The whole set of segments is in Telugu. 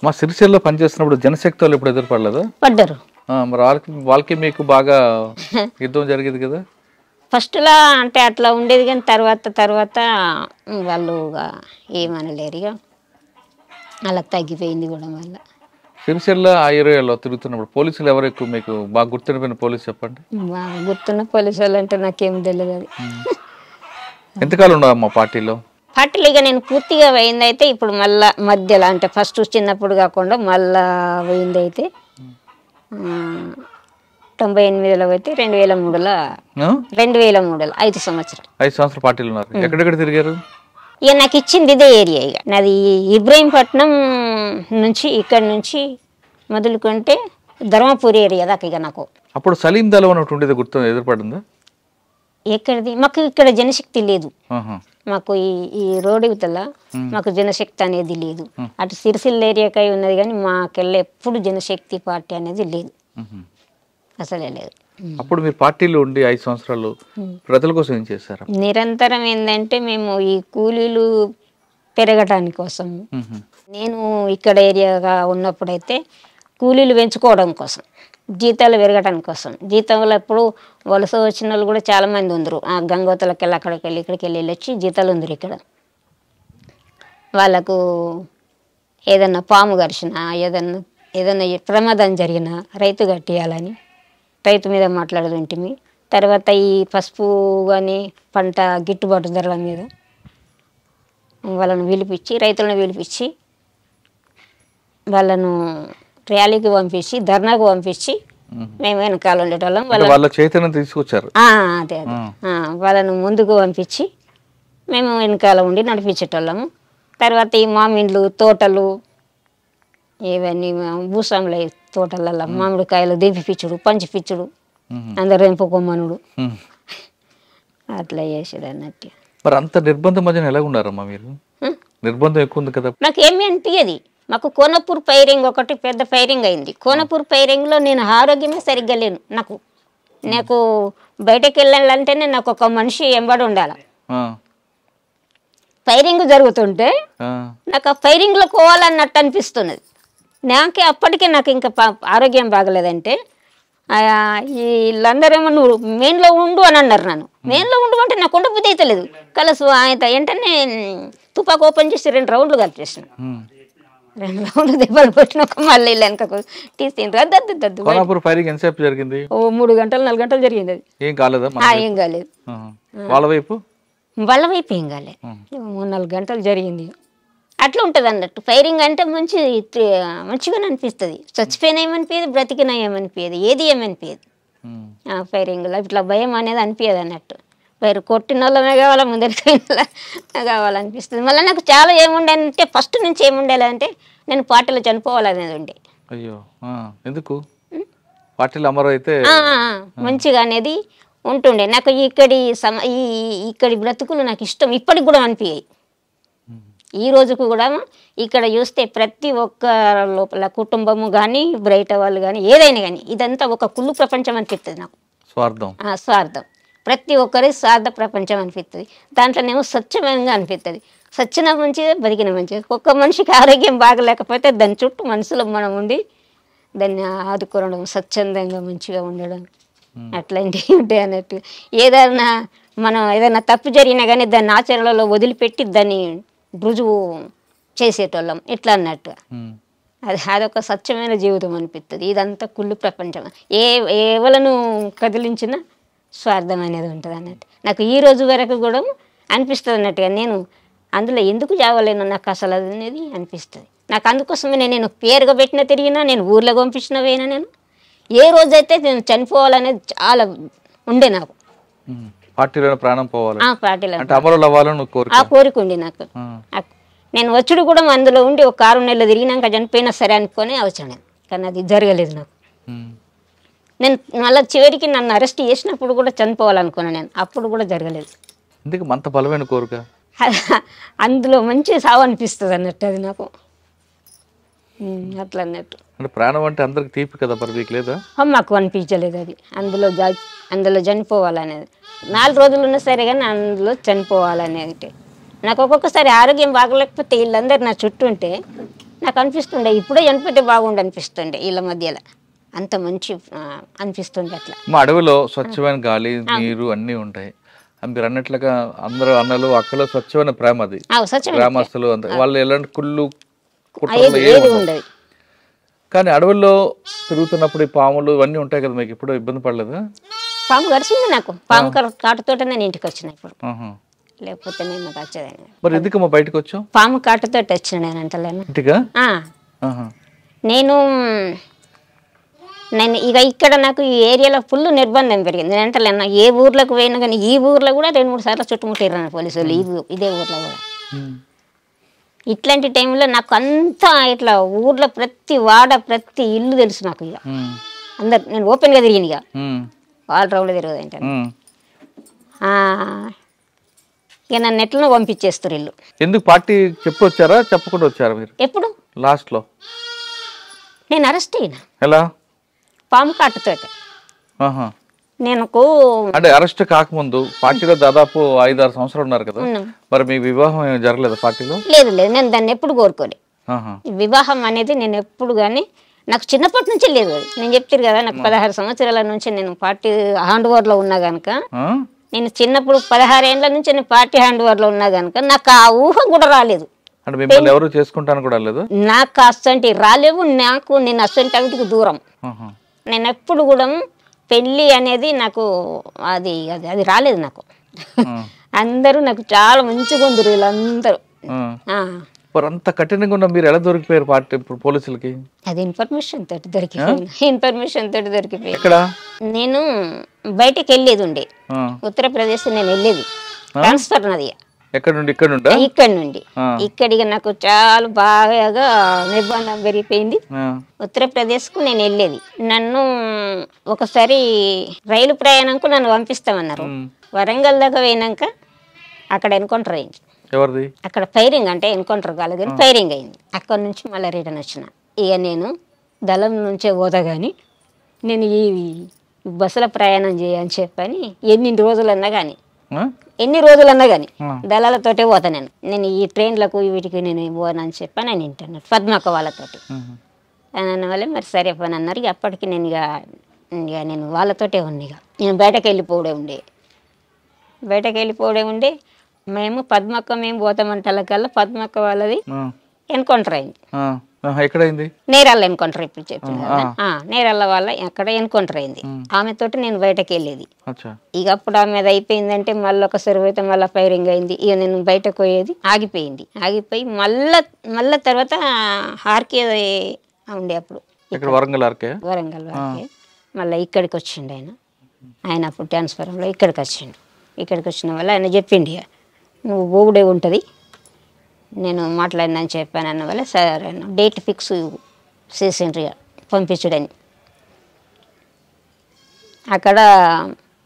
మా సిరిసిల్లో పనిచేస్తున్నప్పుడు జనశక్తి వాళ్ళు ఎప్పుడు ఎదురుపడలేదా? పడ్డారు. మరి వాళ్ళకి మీకు బాగా యుద్ధం జరిగేది కదా ఫస్ట్లా అంటే అట్లా ఉండేది, కానీ తర్వాత వాళ్ళు ఏమనలేరు, ఇక అలా తగ్గిపోయింది కూడా. వల్ల సిరిసిల్ల ఆ ఏరియాలో తిరుగుతున్నప్పుడు పోలీసులు ఎవరు ఎక్కువ మీకు బాగా గుర్తుండిపోయిన పోలీసు చెప్పండి? బాగా గుర్తున్న పోలీసు వాళ్ళు అంటే నాకేం తెలియదు. అది ఎంతకాలం ఉండవు మా పార్టీలో? పార్టీలు ఇక నేను పూర్తిగా పోయింది అయితే ఇప్పుడు మళ్ళా మధ్యలో అంటే ఫస్ట్ చిన్నప్పుడు కాకుండా మళ్ళా పోయింది అయితే 98లో పోతే 2003లో 5 సంవత్సరాలు. 5 సంవత్సరాలు పార్టీలు ఉన్నారు. ఎక్కడెక్కడ తిరిగారు? ఇక నాకు ఇచ్చింది ఇదే ఏరియా. ఇక నాది ఇబ్రహీంపట్నం నుంచి ఇక్కడ నుంచి మొదలుకుంటే ధర్మపురి ఏరియా దాకా. ఇక నాకు అప్పుడు సలీం దళం అన్నట్టు ఉండేది, గుర్తు ఎదురుపడిందా? ఎక్కడిది? మాకు ఇక్కడ జనశక్తి లేదు. మాకు ఈ రోడ్డు ఇవతల మాకు జనశక్తి అనేది లేదు. అటు సిరిసిల్ల ఏరియాకై ఉన్నది, కానీ మాకెళ్ళి ఎప్పుడు జనశక్తి పార్టీ అనేది లేదు, అసలే లేదు. అప్పుడు మీరు పార్టీలో ఉండి 5 సంవత్సరాలు ప్రజల కోసం ఏం చేశారు? నిరంతరం ఏంటంటే మేము ఈ కూలీలు పెరగటానికి కోసం, నేను ఇక్కడ ఏరియాగా ఉన్నప్పుడైతే కూలీలు పెంచుకోవడం కోసం, జీతాలు పెరగటానికి కోసం. జీతంలో ఎప్పుడు వలస వచ్చిన వాళ్ళు కూడా చాలామంది ఉందరు. ఆ గంగోతలకి వెళ్ళి అక్కడికి వెళ్ళి ఇక్కడికి వెళ్ళి వచ్చి జీతాలు ఉందరు. ఇక్కడ వాళ్ళకు ఏదన్నా పాము గరిచినా ఏదన్నా ప్రమాదం జరిగినా రైతు కట్టియాలని రైతు మీద మాట్లాడుతుంటిమి. తర్వాత ఈ పసుపు కానీ పంట గిట్టుబాటు ధరల మీద వాళ్ళను పిలిపించి, రైతులను పిలిపించి వాళ్ళను ర్యాలీకి పంపించి, ధర్నాకు పంపించి మేము వెనకాల ఉండేటోళ్ళం. వాళ్ళ చైతన్యం తీసుకొచ్చారు. అదే వాళ్ళను ముందుకు పంపించి మేము వెనకాల ఉండి నడిపించేటోళ్ళము. తర్వాత ఈ మామిండ్లు తోటలు ఇవన్నీ భూస్వాముల తోటలలో మామిడికాయలు దింపిపిచ్చుడు, పంచిపిచ్చుడు, అందరు ఎంపుకోమనుడు, అట్లా చేసేది అన్నట్టు. మరి అంత నిర్బంధం మధ్యన ఎలా ఉన్నారమ్మా మీరు? నిర్బంధం ఎక్కువ ఉంది కదా. నాకు ఏమి అనిపించేది. మాకు కోనపూర్ ఫైరింగ్ ఒకటి పెద్ద ఫైరింగ్ అయింది. కోనపూర్ ఫైరింగ్లో నేను ఆరోగ్యమే సరిగ్గా లేను. నాకు బయటకు వెళ్ళాలంటేనే నాకు ఒక మనిషి ఎంబడి ఉండాలి. ఫైరింగ్ జరుగుతుంటే నాకు ఆ ఫైరింగ్లో పోవాలన్నట్టు అనిపిస్తున్నది. నాకే అప్పటికే నాకు ఇంకా ఆరోగ్యం బాగలేదంటే వీళ్ళందరేమో నువ్వు మెయిన్లో ఉండు అని అన్నారు. నన్ను మెయిన్లో ఉండు అంటే నాకు ఉండబుద్ధి అయితే లేదు. కలసు ఆయన వెంటనే తుపాకు ఓపెన్ చేసి 2 రౌండ్లు కలిపేసిన. 2 రౌండ్లు దెబ్బలు కొట్టిన మళ్ళీ వెనకకు తీసిండ్రు. ఫైరింగ్ ఎంతసేపు జరిగింది? 3 గంటలు 4 గంటలు జరిగింది. అది ఏం కాలేదా? ఏం కాలేదు. వాళ్ళ వైపు ఏం కాలేదు. 3-4 గంటలు జరిగింది. అట్లా ఉంటుంది అన్నట్టు. ఫైరింగ్ అంటే మంచిగా అనిపిస్తుంది. చచ్చిపోయినా ఏమనిపించదు, బ్రతికినా ఏమనిపించదు, ఏది ఏమనిపించదు. ఫైరింగ్లో ఇట్లా భయం అనేది అనిపించదు అన్నట్టు. కొట్టిన వాళ్ళమే కావాలా, ముందరికైనా కావాలనిపిస్తుంది. మళ్ళీ నాకు చాలా ఏముండే అంటే ఫస్ట్ నుంచి ఏముండేలంటే నేను పార్టీలో చనిపోవాలనేది ఉండే. అయ్యో ఎందుకు? పార్టీలో అమరైతే మంచిగా అనేది ఉంటుండే. నాకు ఇక్కడి బ్రతుకులు నాకు ఇష్టం ఇప్పటికి కూడా అనిపించాయి. ఈ రోజుకు కూడా ఇక్కడ చూస్తే ప్రతి ఒక్క లోపల కుటుంబము కానీ బయట వాళ్ళు కానీ ఏదైనా కానీ ఇదంతా ఒక కుళ్ళు ప్రపంచం అనిపిస్తుంది నాకు. స్వార్థం ప్రతి ఒక్కరి స్వార్థ ప్రపంచం అనిపిస్తుంది. దాంట్లోనేమో స్వచ్ఛమైనగా అనిపిస్తుంది. సచ్చిన మంచిదే, బతికిన మంచిది. ఒక్క మనిషికి ఆరోగ్యం బాగలేకపోతే దాని చుట్టూ మనసులో మనం ఉండి దాన్ని ఆదుకోవడం, స్వచ్ఛందంగా మంచిగా ఉండడం అట్లాంటివి ఉంటాయి అన్నట్టు. ఏదైనా తప్పు జరిగినా కానీ దాన్ని ఆచరణలో వదిలిపెట్టి దాన్ని రుజువు చేసేటోళ్ళం ఇట్లా అన్నట్టు. అదొక స్వచ్ఛమైన జీవితం అనిపిస్తుంది. ఇదంతా కుళ్ళు ప్రపంచం. ఎవలను కదిలించినా స్వార్థం అనేది ఉంటుంది అన్నట్టు. నాకు ఈ రోజు వరకు కూడా అనిపిస్తుంది అన్నట్టుగా నేను అందులో ఎందుకు చావలేను నాకు అసలు అనేది అనిపిస్తుంది. నాకు అందుకోసమే నేను పేరుగా పెట్టిన తిరిగినా, నేను ఊర్లో పంపించిన పోయినా, నేను ఏ రోజైతే నేను చనిపోవాలనేది చాలా ఉండే నాకు. పార్టీలో ప్రాణం పోవాలి, పార్టీలో ఆ కోరిక ఉండి నాకు. నేను వచ్చుడు కూడా అందులో ఉండి ఒక 6 నెలలు తిరిగినాక చనిపోయినా సరే అనుకొని వచ్చాను. కానీ అది జరగలేదు నాకు. నేను మళ్ళీ చివరికి నన్ను అరెస్ట్ చేసినప్పుడు కూడా చనిపోవాలనుకున్నాను నేను. అప్పుడు కూడా జరగలేదు. అంత బలమైన కోరిక అందులో మంచి సావు అనిపిస్తుంది అన్నట్టు అది నాకు. అట్లా అన్నట్టు. ప్రాణం అంటే అందరికి తీపి కదా, మరి మీకు లేదా? మాకు అనిపించలేదు అది. అందులో చనిపోవాలనేది 4 రోజులు ఉన్నా సరే కానీ అందులో చనిపోవాలనేది. నాకు ఒక్కొక్కసారి ఆరోగ్యం బాగలేకపోతే వీళ్ళందరూ నా చుట్టూ ఉంటే నాకు అనిపిస్తుండే ఇప్పుడే చనిపోతే బాగుండు అనిపిస్తుండే వీళ్ళ మధ్యలో అంత మంచి అనిపిస్తుండే అట్లా. మా అడవిలో స్వచ్ఛమైన గాలి నీరు అన్నీ ఉంటాయి. మీరు అన్నట్లుగా అందరూ అన్నలు అక్కలో స్వచ్ఛమైన ప్రేమ అది. గ్రామస్తులు వాళ్ళు ఎలాంటి కుళ్ళు కుట్రలు ఏది ఉండదు. కానీ అడవుల్లో తిరుగుతున్నప్పుడు ఈ పాములు ఇవన్నీ ఉంటాయి కదా, మీకు ఇప్పుడు ఇబ్బంది పడలేదు? పాము గడిచింది నాకు. పాము కాటుతోటే నేను ఇంటికి వచ్చిన ఇప్పుడు, లేకపోతే నేను వచ్చేదాన్ని. మరి ఎందుకు బయటకు వచ్చావు? పాము కాటుతోటి వచ్చిన నేను అంటలేను ఇంటిగా. నేను ఇక ఇక్కడ నాకు ఈ ఏరియాలో ఫుల్ నిర్బంధం పెరిగింది. నేను అంటలేను ఏ ఊర్లోకి పోయినా కానీ ఈ ఊర్లో కూడా 2-3 సార్లు చుట్టుముట్టారు పోలీసు వాళ్ళు. ఇదే ఊర్లో కూడా ఇట్లాంటి టైంలో నాకు అంతా ఇట్లా ఊర్లో ప్రతి వాడ ప్రతి ఇల్లు తెలుసు నాకు. ఇక అందరు నేను ఓపెన్గా తిరిగింది. ఇక ఆల్ రౌండ్లో తిరగదు ఏంటంటే ఇక నన్ను ఎట్లనో పంపించేస్తారు ఇల్లు. ఎందుకు పార్టీ చెప్పొచ్చారా చెప్పకుండా వచ్చారా మీరు? ఎప్పుడు లాస్ట్ లో నేను అరెస్ట్ అయినా. ఎలా? పాము కాటుతోటి. నేను అంటే అరెస్ట్ కాకముందు పార్టీలో దాదాపు 5-6 సంవత్సరాలు ఉన్నారు కదా, మరి మీ వివాహం జరగలేదు పార్టీలో? లేదు లేదు, నేను దాన్ని ఎప్పుడు కోరుకోలే. వివాహం అనేది నేను ఎప్పుడు కానీ నాకు చిన్నప్పటి నుంచి లేదు. నేను చెప్తారు కదా నాకు 16 సంవత్సరాల నుంచి నేను పార్టీ హ్యాండ్ ఓవర్ లో ఉన్నా గనక, నేను చిన్నప్పుడు 16 ఏళ్ల నుంచి నేను పార్టీ హ్యాండ్ ఓవర్ లో ఉన్నా గనక నాకు ఆ ఊహ కూడా రాలేదు. అంటే మిమ్మల్ని ఎవరు చేసుకుంటాను కూడా లేదు? నాకు అసంటి రాలేవు. నేను అసంటి అవిటికి దూరం. నేను ఎప్పుడు కూడా పెళ్ళి అనేది నాకు అది అది అది రాలేదు నాకు. అందరూ నాకు చాలా మంచిగా ఉందరు వీళ్ళందరూ. అంత కఠినంగా ఉన్న మీరు ఎలా దొరికిపోయారు పార్టీ పోలీసులకి? అది ఇన్ఫర్మేషన్ తోటి దొరికిపోయింది. ఇన్ఫర్మేషన్ తోటి దొరికిపోయింది. ఎక్కడ? నేను బయటకు వెళ్ళేది ఉండే, ఉత్తరప్రదేశ్ నేను వెళ్ళేది ట్రాన్స్ఫర్ నది. ఎక్కడ నుండి? ఇక్కడ నుండి. ఇక్కడ నుండి ఇక్కడికి నాకు చాలా బాగా నిర్బంధం పెరిగిపోయింది. ఉత్తరప్రదేశ్ కు నేను వెళ్ళేది. నన్ను ఒకసారి రైలు ప్రయాణంకు నన్ను పంపిస్తామన్నారు. వరంగల్ దాకా పోయినాక అక్కడ ఎన్కౌంటర్ అయింది. ఎవరిది? అక్కడ ఫైరింగ్, అంటే ఎన్కౌంటర్ కాలేదు కానీ ఫైరింగ్ అయింది. అక్కడ నుంచి మళ్ళీ రిటర్న్ వచ్చిన. ఇక నేను దళం నుంచే పోతా కానీ నేను ఈ బస్సుల ప్రయాణం చేయని చెప్పని ఎన్ని రోజులన్నా కానీ దళాలతోటే పోతా. నేను ఈ ట్రైన్లకు వీటికి నేను పోనని చెప్పి నేను వింటాను పద్మక్క వాళ్ళతోటి అని వల్ల మరి సరే పని అన్నారు. ఇక అప్పటికి నేను ఇక నేను వాళ్ళతోటే ఉంది. ఇక నేను బయటకు వెళ్ళిపోవడే ఉండే. మేము పద్మక్క మేము పోతామంటలకల్లా పద్మక్క వాళ్ళది ఎన్కౌంటర్ అయింది. ఎక్కడైంది? నేరాల ఎన్కౌంటర్. ఇప్పుడు చెప్పింది నేరాల వాళ్ళ అక్కడ ఎన్కౌంటర్ అయింది. ఆమెతోటి నేను బయటకు వెళ్ళేది. ఇక అప్పుడు ఆమె అది అయిపోయిందంటే మళ్ళీ ఒకసారి పోతే మళ్ళీ ఫైరింగ్ అయింది. ఇక నేను బయటకు పోయేది ఆగిపోయి మళ్ళా తర్వాత ఆర్కే ఉండే అప్పుడు వరంగల్ ఆర్కే మళ్ళీ ఇక్కడికి వచ్చిండు ఆయన అప్పుడు ట్రాన్స్ఫారంలో ఇక్కడికి వచ్చిన వల్ల ఆయన చెప్పిండు నువ్వు పోవుడే ఉంటుంది, నేను మాట్లాడినని చెప్పాను అన్న వల్ల సరే డేట్ ఫిక్స్ చేసిండ్రు పంపించడని. అక్కడ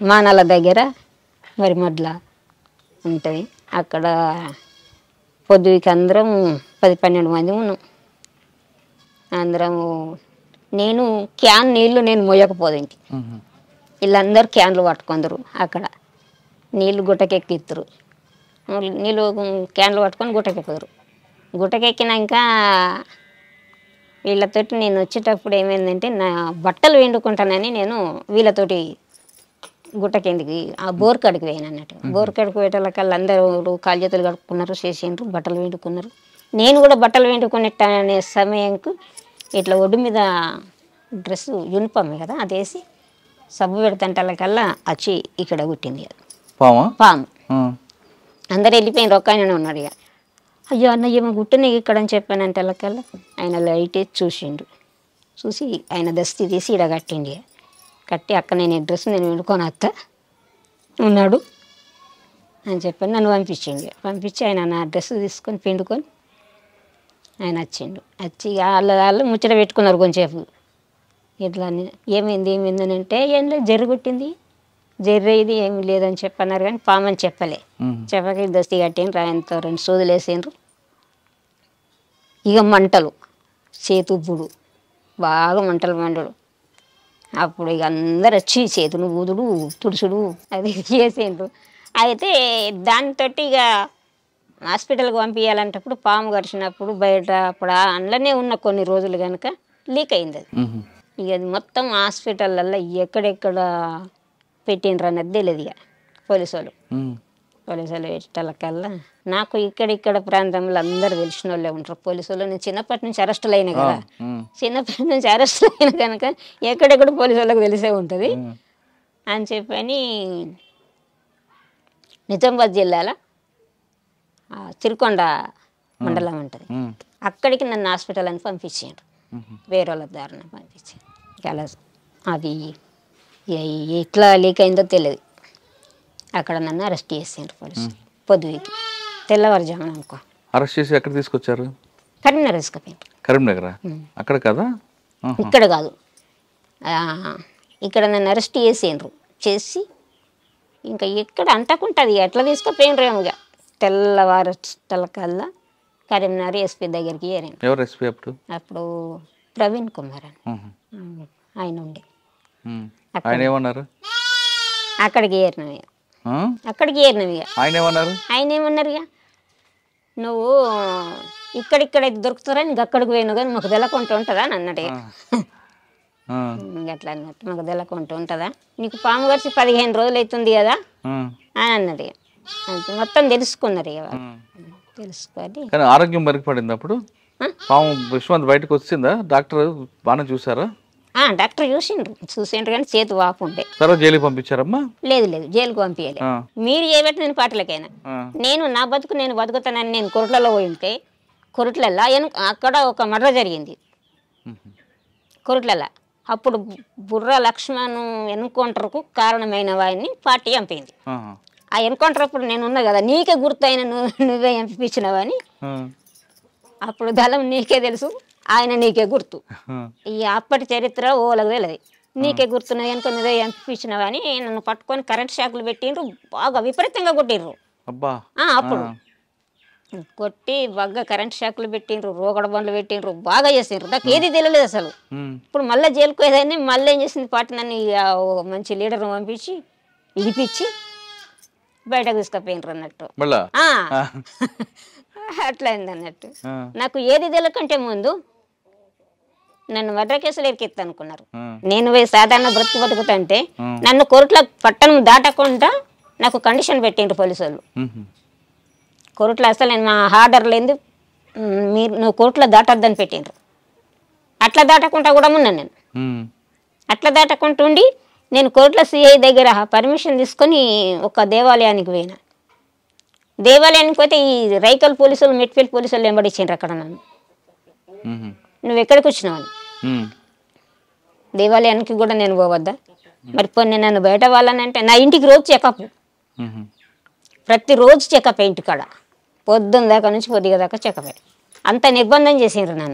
మానాల దగ్గర మరి మొదల ఉంటుంది. అక్కడ పొద్దుకి అందరం 10-12 మంది ఉన్నాం. అందరము నేను క్యాన్ నీళ్ళు నేను మోయకపోదు ఇంటి, వీళ్ళందరూ క్యాన్లు పట్టుకుందరు. అక్కడ నీళ్ళు గుట్టకెక్కిస్తారు. నీళ్ళు క్యాన్లు పట్టుకొని గుట్టకెక్కుతారు. గుట్టకెక్కినాక వీళ్ళతోటి నేను వచ్చేటప్పుడు ఏమైందంటే నా బట్టలు వండుకుంటానని నేను వీళ్ళతోటి గుట్టకెందుకు ఆ బోర్ కాడికి పోయాను అన్నట్టు. బోర్ కాడికి పోయేటోళ్ళకల్లా అందరూ కాలు చేతులు కడుక్కున్నారు, చేసిండ్రు, బట్టలు వండుకున్నారు. నేను కూడా బట్టలు వండుకునేటనే సమయంకు ఇట్లా ఒడ్డు మీద డ్రెస్ యూనిఫామ్ కదా అది వేసి సబ్బు పెడతంటలకల్లా వచ్చి ఇక్కడ కుట్టింది పాము. అందరు వెళ్ళిపోయిన ఒక్కనే ఉన్నాడు. ఇక అయ్యో అన్న ఏమో గుట్టనే ఇక్కడ అని చెప్పానంటే వాళ్ళకల్లా ఆయన లైట్ చూసి ఆయన దస్తి తీసి ఇక్కడ కట్టిండి. కట్టి అక్క నేను డ్రెస్ నేను వండుకొని అత్త ఉన్నాడు అని చెప్పని నన్ను పంపించి ఆయన నా డ్రెస్ తీసుకొని పిండుకొని ఆయన వచ్చి వాళ్ళు ముచ్చట పెట్టుకున్నారు కొంచెంసేపు. ఇట్లా ఏమైంది అని అంటే ఏం లేదు జరుగుట్టింది ఇది ఏమి లేదని చెప్పన్నారు కానీ పామని చెప్పక దస్తి కట్టిండ్రు. ఆయనతో 2 సూదులు వేసిండ్రు. ఇక మంటలు చేతుబ్బుడు బాగా మంటలు మండడు. అప్పుడు ఇక అందరు వచ్చి చేతులు ఊదుడు తుడుచుడు అది చేసిండ్రు. అయితే దానితో ఇక హాస్పిటల్కి పంపించాలంటప్పుడు పాము కరిచినప్పుడు బయట అప్పుడు అందులోనే ఉన్న కొన్ని రోజులు కనుక లీక్ అయింది అది. ఇక అది మొత్తం హాస్పిటల్లో ఎక్కడెక్కడ పెట్టిండ్రు అన్నది తెలియదు ఇక పోలీసు వాళ్ళు పెట్టాలకల్లా నాకు ఇక్కడ ప్రాంతంలో అందరు తెలిసిన వాళ్ళే ఉంటారు పోలీసు వాళ్ళు. నేను చిన్నప్పటి నుంచి అరెస్టులు అయినా కదా, చిన్నప్పటి నుంచి అరెస్టులు అయినా కనుక ఎక్కడెక్కడ పోలీసు వాళ్ళకి తెలిసే ఉంటుంది అని చెప్పని నిజామాబాద్ జిల్లాలో చిరుకొండ మండలం ఉంటుంది, అక్కడికి నన్ను హాస్పిటల్ అని పంపించారు, వేరే వాళ్ళ దారిన పంపించారు. అలా అది ఎట్లా లీక్ అయిందో తెలియదు. అక్కడ నన్ను అరెస్ట్ చేసారు పోలీసులు పొద్దుకి తెల్లవారుజామున అనుకో. అరెస్ట్ చేసి ఎక్కడ తీసుకొచ్చారు? కరీంనగర్ తీసుకుపోయారు. కరీంనగర్ అక్కడ కదా? ఇక్కడ కాదు, ఇక్కడ నన్ను అరెస్ట్ చేసి ఇంకా ఎక్కడ అంటకుంటుంది ఎట్లా తీసుకుపోయినరు ఏమో. ఇక తెల్లవారుకల్లా కరీంనగర్ ఎస్పీ దగ్గరికి ఏరాను. ఎవరు ఎస్పీ అప్పుడు? అప్పుడు ప్రవీణ్ కుమార్ అని ఆయన ఉండే. ఆయన ఏమన్నారు? అక్కడికి ఏరినవి ఆయన ఏమన్నారు ఇక నువ్వు ఇక్కడిక్కడ దొరుకుతారని అక్కడికి పోయినావు కానీ మాకు తెలకుంటూ ఉంటుందా అని అన్నాడు. అట్లా అన్నట్టు మాకు తెలకుంటూ ఉంటుందా, నీకు పాము కరిచి 15 రోజులు అవుతుంది కదా అని అన్నాడు. మొత్తం తెలుసుకున్నారు ఇక వాళ్ళు. తెలుసుకొని కానీ ఆరోగ్యం మెరుగుపడింది అప్పుడు. పాము విశ్వంత్ బయటకు వచ్చిందా? డాక్టర్ బాగా చూసారా? డాక్టర్ చూసిండ్రు కానీ చేతి వాపు ఉండే. జైలుకి పంపించారమ్మా? లేదు జైలుకి పంపించాలి. మీరు చేయబట్టి నేను పాటలకైనా నేను నా బతుకు నేను బతుకుతానని నేను కొరట్లలో పోయి ఉంటే కొరట్లల్లో అక్కడ ఒక మర్డర్ జరిగింది కొరట్లలో. అప్పుడు బుర్ర లక్ష్మణ్ ఎన్కౌంటర్కు కారణమైన వాడిని పార్టీ చంపింది. ఆ ఎన్కౌంటర్ అప్పుడు నేను ఉన్నా కదా, నీకే గుర్తయిన నువ్వే చంపించినవని. అప్పుడు దళం నీకే తెలుసు, ఆయన నీకే గుర్తు. ఈ అప్పటి చరిత్ర ఓలకు తెలియదు. నీకే గుర్తున్నది కనుక నువ్వే చంపించినవా అని నన్ను పట్టుకొని కరెంట్ షాకులు పెట్టిండ్రు, బాగా విపరీతంగా కొట్టిండ్రు. అప్పుడు కొట్టి బాగా కరెంట్ షాకులు పెట్టిండ్రు, రోగడ బండ్లు పెట్టిండ్రు, బాగా చేసిండ్రు. నాకు ఏది తెలియలేదు అసలు. ఇప్పుడు మళ్ళీ జైలుకు పోయేదాన్ని మళ్ళీ ఏం చేసింది పార్టీ నన్ను మంచి లీడర్ని పంపించి ఇడిపించి బయటకు తీసుకుపోయినరు అన్నట్టు. అట్లా అయింది అన్నట్టు. నాకు ఏది తెలియకంటే ముందు నన్ను మర్డర్ కేసులు ఎరికెత్తా అనుకున్నారు. నేను పోయి సాధారణ బతుకుతుంటే నన్ను కోర్టులో పట్టణం దాటకుండా నాకు కండిషన్ పెట్టిండ్రు పోలీసు వాళ్ళు. కోర్టులో అసలు నేను మా ఆర్డర్ లేదు, నువ్వు కోర్టులో దాటొద్దని పెట్టిండ్రు. అట్లా దాటకుండా కూడా ఉన్నాను నేను. అట్లా దాటకుండా ఉండి నేను కోర్టులో సిఐ దగ్గర పర్మిషన్ తీసుకొని ఒక దేవాలయానికి పోయినా. దేవాలయానికి పోతే ఈ రైకల్ పోలీసులు మెట్పల్లి పోలీసులు వెంబడించారు అక్కడ నన్ను. నువ్వు ఎక్కడికి వచ్చినావని. దేవాలయానికి కూడా నేను పోవద్దా మరి? కొన్ని నన్ను బయట వాళ్ళని అంటే నా ఇంటికి రోజు చెకప్, ప్రతిరోజు చెకప్ ఇంటికాడ పొద్దున్న దాకా నుంచి పొద్దుగా దాకా చెకప్. అంత నిర్బంధం చేసిండ్రు నన్ను.